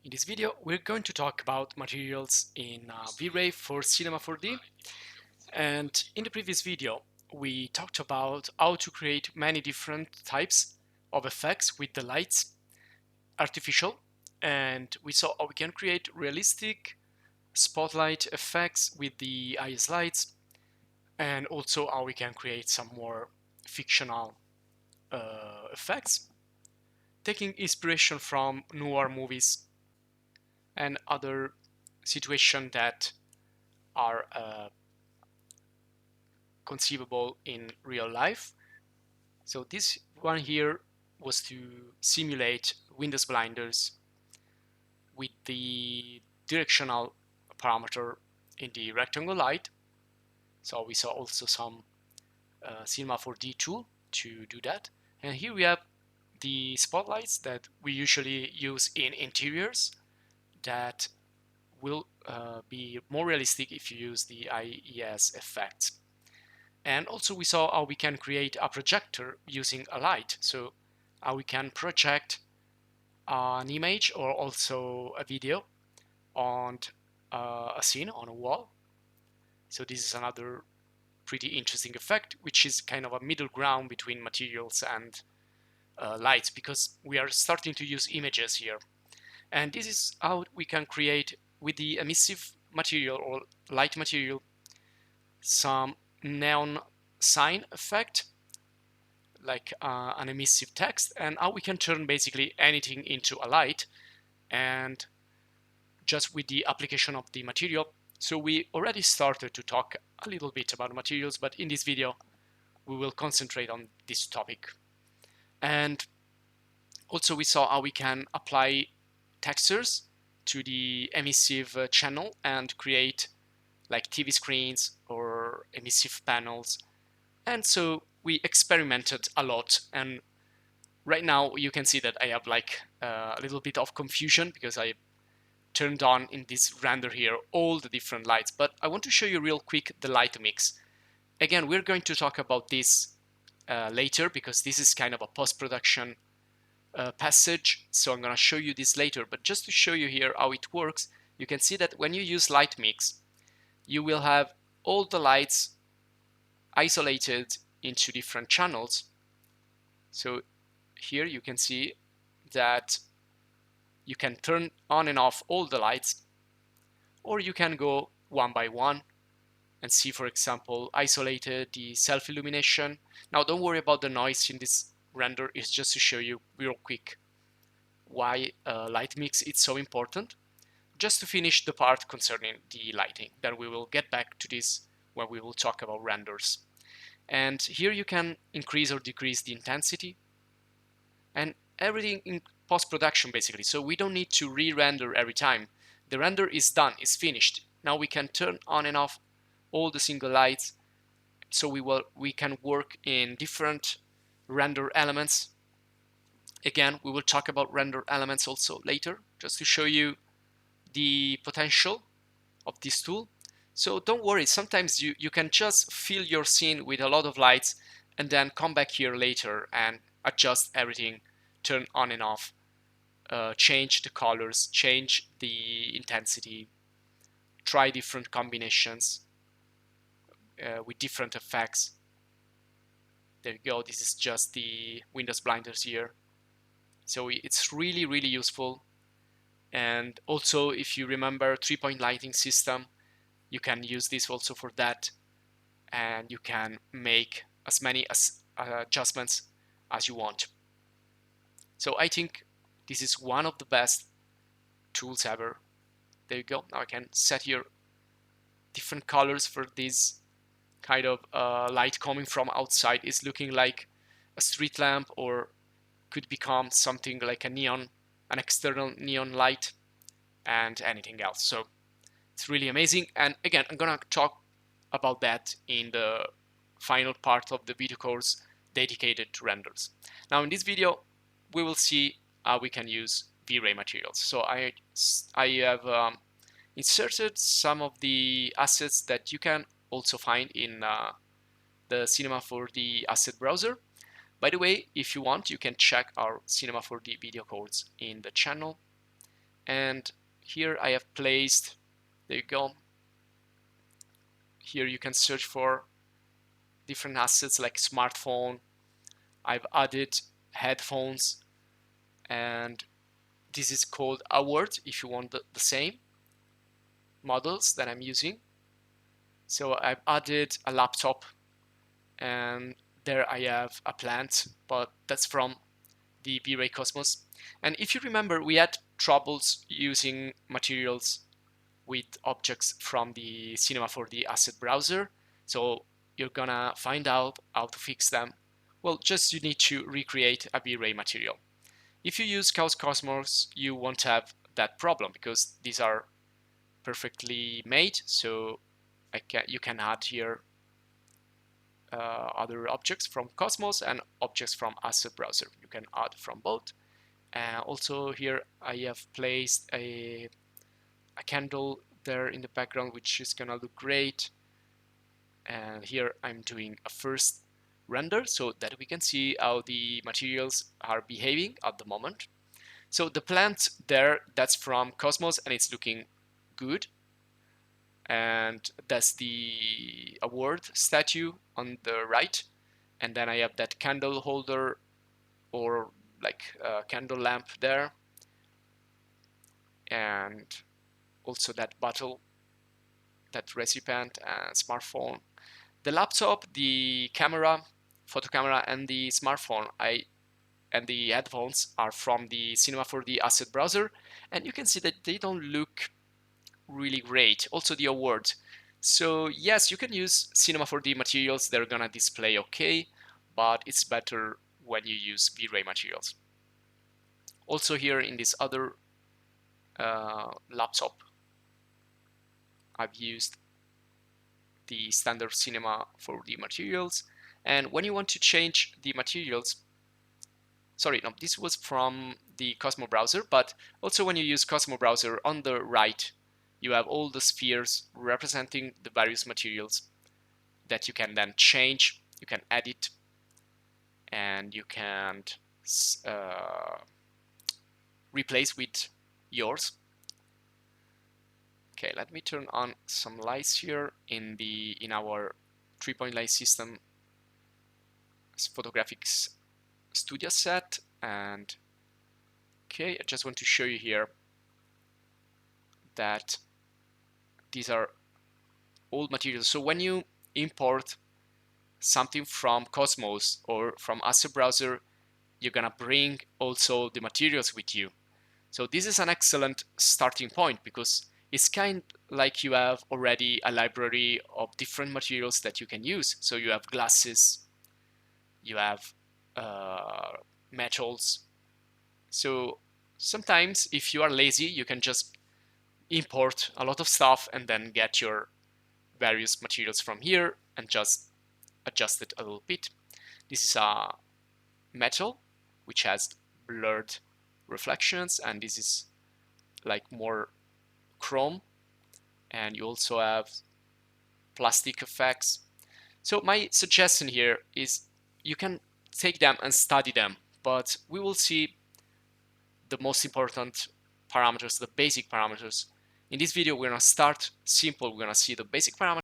In this video, we're going to talk about materials in Vray for Cinema 4D. And in the previous video, we talked about how to create many different types of effects with the lights, artificial, and we saw how we can create realistic spotlight effects with the IS lights, and also how we can create some more fictional effects, taking inspiration from noir movies and other situations that are conceivable in real life. So this one here was to simulate windows blinders with the directional parameter in the rectangle light. So we saw also some Cinema 4D tool to do that. And here we have the spotlights that we usually use in interiors that will be more realistic if you use the IES effects. And also we saw how we can create a projector using a light. So how we can project an image or also a video on a scene on a wall. So this is another pretty interesting effect, which is kind of a middle ground between materials and lights, because we are starting to use images here. And this is how we can create with the emissive material or light material some neon sign effect, like an emissive text, and how we can turn basically anything into a light, and just with the application of the material. So we already started to talk a little bit about materials, but in this video we will concentrate on this topic. And also we saw how we can apply textures to the emissive channel and create like TV screens or emissive panels. And so we experimented a lot, and right now you can see that I have like a little bit of confusion because I turned on in this render here all the different lights, but I want to show you real quick the light mix. Again, we're going to talk about this later because this is kind of a post-production passage, so I'm going to show you this later, but just to show you here how it works, you can see that when you use light mix, you will have all the lights isolated into different channels. So here you can see that you can turn on and off all the lights, or you can go one by one and see, for example, isolated the self-illumination. Now don't worry about the noise in this render, it's just to show you real quick why light mix is so important. Just to finish the part concerning the lighting, then we will get back to this when we will talk about renders. And here you can increase or decrease the intensity and everything in post-production basically. So we don't need to re-render every time. The render is done, it's finished. Now we can turn on and off all the single lights. So we can work in different render elements. Again, we will talk about render elements also later, just to show you the potential of this tool. So don't worry, sometimes you can just fill your scene with a lot of lights and then come back here later and adjust everything, turn on and off, change the colors, change the intensity, try different combinations with different effects. There you go, this is just the windows blinders here. So it's really, really useful. And also, if you remember 3-point lighting system, you can use this also for that, and you can make as many adjustments as you want. So I think this is one of the best tools ever. There you go. Now I can set here different colors for this kind of light coming from outside. Is looking like a street lamp, or could become something like a neon, an external neon light, and anything else. So it's really amazing. And again, I'm gonna talk about that in the final part of the video course dedicated to renders. Now in this video, we will see how we can use V-Ray materials. So I have inserted some of the assets that you can also find in the Cinema 4D asset browser. By the way, if you want, you can check our Cinema 4D video course in the channel. And here I have placed, there you go, here you can search for different assets like smartphone. I've added headphones, and this is called award if you want the same models that I'm using. So I've added a laptop, and there I have a plant, but that's from the V-Ray Cosmos. And if you remember, we had troubles using materials with objects from the Cinema 4D asset browser. So you're gonna find out how to fix them. Well, just you need to recreate a V-Ray material. If you use Chaos Cosmos, you won't have that problem because these are perfectly made. So you can add here other objects from Cosmos and objects from asset browser. You can add from both. Also here I have placed a candle there in the background, which is gonna look great. And here I'm doing a first render so that we can see how the materials are behaving at the moment. So the plant there, that's from Cosmos, and it's looking good. And that's the award statue on the right. And then I have that candle holder, or like a candle lamp there. And also that bottle, that recipient, and smartphone. The laptop, the camera, photo camera, and the smartphone, and the headphones are from the Cinema 4D asset browser, and you can see that they don't look really great. Also the award. So yes, you can use Cinema 4D materials, they're gonna display okay, but it's better when you use V-Ray materials. Also here in this other laptop, I've used the standard Cinema 4D materials. And when you want to change the materials, sorry, no, this was from the Cosmo browser, but also when you use Cosmo browser, on the right, you have all the spheres representing the various materials that you can then change, you can edit, and you can replace with yours. Okay, let me turn on some lights here in our 3-point light system photographics studio set. And okay, I just want to show you here that these are old materials. So when you import something from Cosmos or from asset browser, you're gonna bring also the materials with you. So this is an excellent starting point because it's kind of like you have already a library of different materials that you can use. So you have glasses, you have metals. So sometimes if you are lazy, you can just import a lot of stuff and then get your various materials from here and just adjust it a little bit. This is a metal which has blurred reflections, and this is like more chrome, and you also have plastic effects. So my suggestion here is you can take them and study them, but we will see the most important parameters, the basic parameters. In this video, we're gonna start simple. We're gonna see the basic parameters